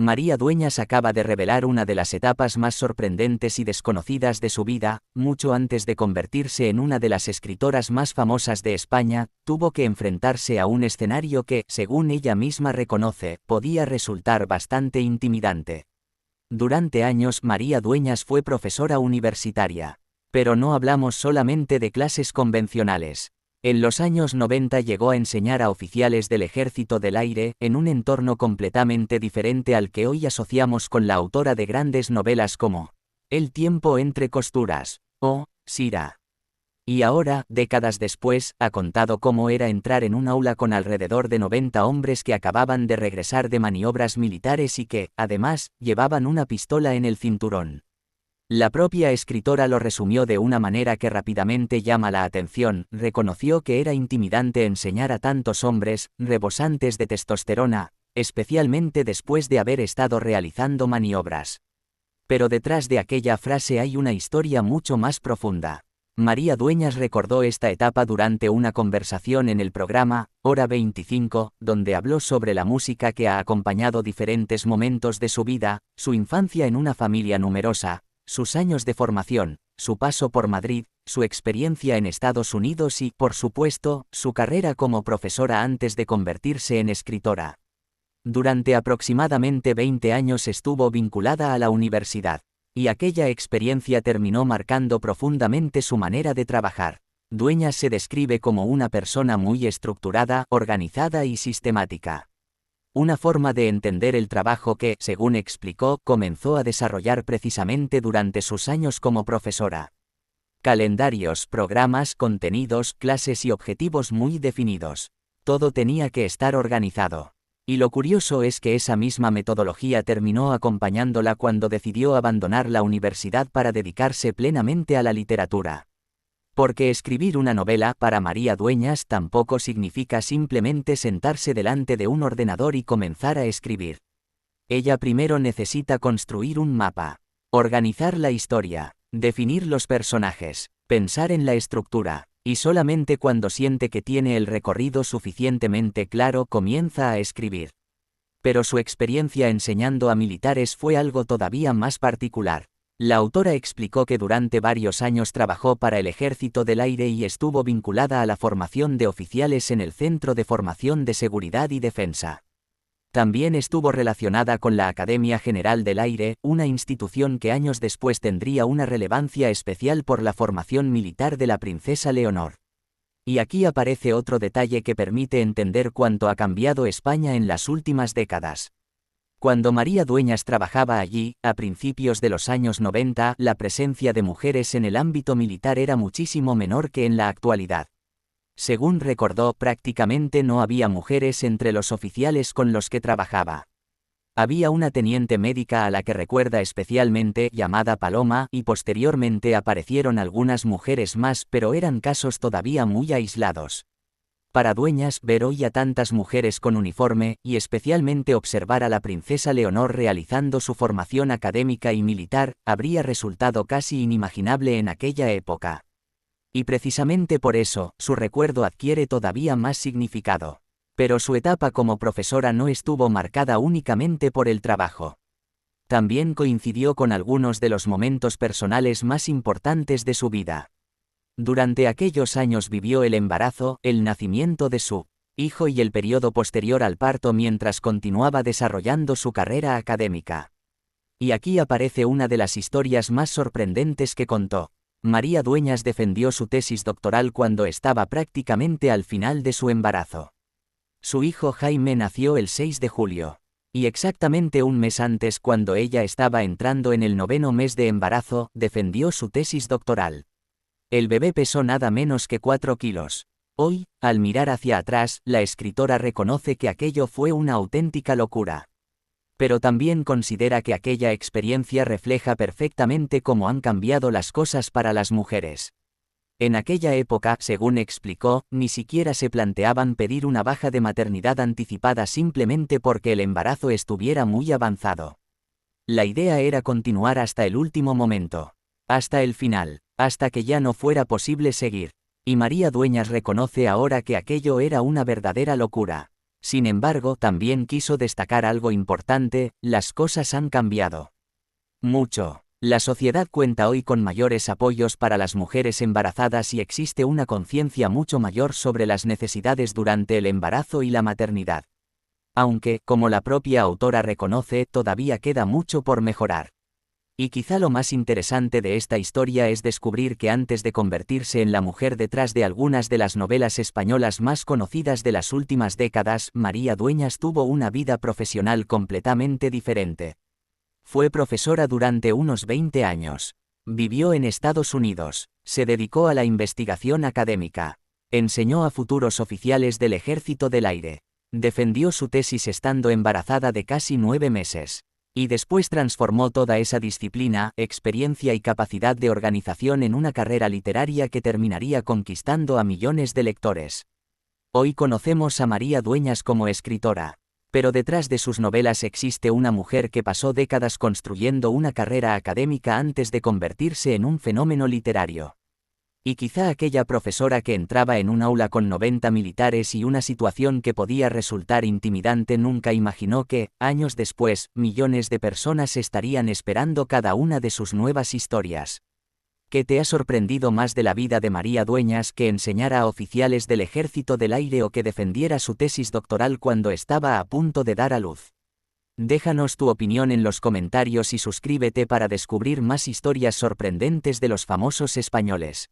María Dueñas acaba de revelar una de las etapas más sorprendentes y desconocidas de su vida. Mucho antes de convertirse en una de las escritoras más famosas de España, tuvo que enfrentarse a un escenario que, según ella misma reconoce, podía resultar bastante intimidante. Durante años María Dueñas fue profesora universitaria. Pero no hablamos solamente de clases convencionales. En los años 90 llegó a enseñar a oficiales del Ejército del Aire, en un entorno completamente diferente al que hoy asociamos con la autora de grandes novelas como El tiempo entre costuras o Sira. Y ahora, décadas después, ha contado cómo era entrar en un aula con alrededor de 90 hombres que acababan de regresar de maniobras militares y que, además, llevaban una pistola en el cinturón. La propia escritora lo resumió de una manera que rápidamente llama la atención. Reconoció que era intimidante enseñar a tantos hombres, rebosantes de testosterona, especialmente después de haber estado realizando maniobras. Pero detrás de aquella frase hay una historia mucho más profunda. María Dueñas recordó esta etapa durante una conversación en el programa Hora 25, donde habló sobre la música que ha acompañado diferentes momentos de su vida, su infancia en una familia numerosa, sus años de formación, su paso por Madrid, su experiencia en Estados Unidos y, por supuesto, su carrera como profesora antes de convertirse en escritora. Durante aproximadamente 20 años estuvo vinculada a la universidad, y aquella experiencia terminó marcando profundamente su manera de trabajar. Dueñas se describe como una persona muy estructurada, organizada y sistemática. Una forma de entender el trabajo que, según explicó, comenzó a desarrollar precisamente durante sus años como profesora. Calendarios, programas, contenidos, clases y objetivos muy definidos. Todo tenía que estar organizado. Y lo curioso es que esa misma metodología terminó acompañándola cuando decidió abandonar la universidad para dedicarse plenamente a la literatura. Porque escribir una novela, para María Dueñas, tampoco significa simplemente sentarse delante de un ordenador y comenzar a escribir. Ella primero necesita construir un mapa, organizar la historia, definir los personajes, pensar en la estructura, y solamente cuando siente que tiene el recorrido suficientemente claro comienza a escribir. Pero su experiencia enseñando a militares fue algo todavía más particular. La autora explicó que durante varios años trabajó para el Ejército del Aire y estuvo vinculada a la formación de oficiales en el Centro de Formación de Seguridad y Defensa. También estuvo relacionada con la Academia General del Aire, una institución que años después tendría una relevancia especial por la formación militar de la princesa Leonor. Y aquí aparece otro detalle que permite entender cuánto ha cambiado España en las últimas décadas. Cuando María Dueñas trabajaba allí, a principios de los años 90, la presencia de mujeres en el ámbito militar era muchísimo menor que en la actualidad. Según recordó, prácticamente no había mujeres entre los oficiales con los que trabajaba. Había una teniente médica a la que recuerda especialmente, llamada Paloma, y posteriormente aparecieron algunas mujeres más, pero eran casos todavía muy aislados. Para Dueñas, ver hoy a tantas mujeres con uniforme, y especialmente observar a la princesa Leonor realizando su formación académica y militar, habría resultado casi inimaginable en aquella época. Y precisamente por eso, su recuerdo adquiere todavía más significado. Pero su etapa como profesora no estuvo marcada únicamente por el trabajo. También coincidió con algunos de los momentos personales más importantes de su vida. Durante aquellos años vivió el embarazo, el nacimiento de su hijo y el periodo posterior al parto mientras continuaba desarrollando su carrera académica. Y aquí aparece una de las historias más sorprendentes que contó. María Dueñas defendió su tesis doctoral cuando estaba prácticamente al final de su embarazo. Su hijo Jaime nació el 6 de julio. Y exactamente un mes antes, cuando ella estaba entrando en el 9º mes de embarazo, defendió su tesis doctoral. El bebé pesó nada menos que 4 kilos. Hoy, al mirar hacia atrás, la escritora reconoce que aquello fue una auténtica locura. Pero también considera que aquella experiencia refleja perfectamente cómo han cambiado las cosas para las mujeres. En aquella época, según explicó, ni siquiera se planteaban pedir una baja de maternidad anticipada simplemente porque el embarazo estuviera muy avanzado. La idea era continuar hasta el último momento. Hasta el final. Hasta que ya no fuera posible seguir. Y María Dueñas reconoce ahora que aquello era una verdadera locura. Sin embargo, también quiso destacar algo importante: las cosas han cambiado mucho. La sociedad cuenta hoy con mayores apoyos para las mujeres embarazadas y existe una conciencia mucho mayor sobre las necesidades durante el embarazo y la maternidad. Aunque, como la propia autora reconoce, todavía queda mucho por mejorar. Y quizá lo más interesante de esta historia es descubrir que antes de convertirse en la mujer detrás de algunas de las novelas españolas más conocidas de las últimas décadas, María Dueñas tuvo una vida profesional completamente diferente. Fue profesora durante unos 20 años. Vivió en Estados Unidos. Se dedicó a la investigación académica. Enseñó a futuros oficiales del Ejército del Aire. Defendió su tesis estando embarazada de casi 9 meses. Y después transformó toda esa disciplina, experiencia y capacidad de organización en una carrera literaria que terminaría conquistando a millones de lectores. Hoy conocemos a María Dueñas como escritora. Pero detrás de sus novelas existe una mujer que pasó décadas construyendo una carrera académica antes de convertirse en un fenómeno literario. Y quizá aquella profesora que entraba en un aula con 90 militares y una situación que podía resultar intimidante nunca imaginó que, años después, millones de personas estarían esperando cada una de sus nuevas historias. ¿Qué te ha sorprendido más de la vida de María Dueñas? Que enseñara a oficiales del Ejército del Aire o que defendiera su tesis doctoral cuando estaba a punto de dar a luz. Déjanos tu opinión en los comentarios y suscríbete para descubrir más historias sorprendentes de los famosos españoles.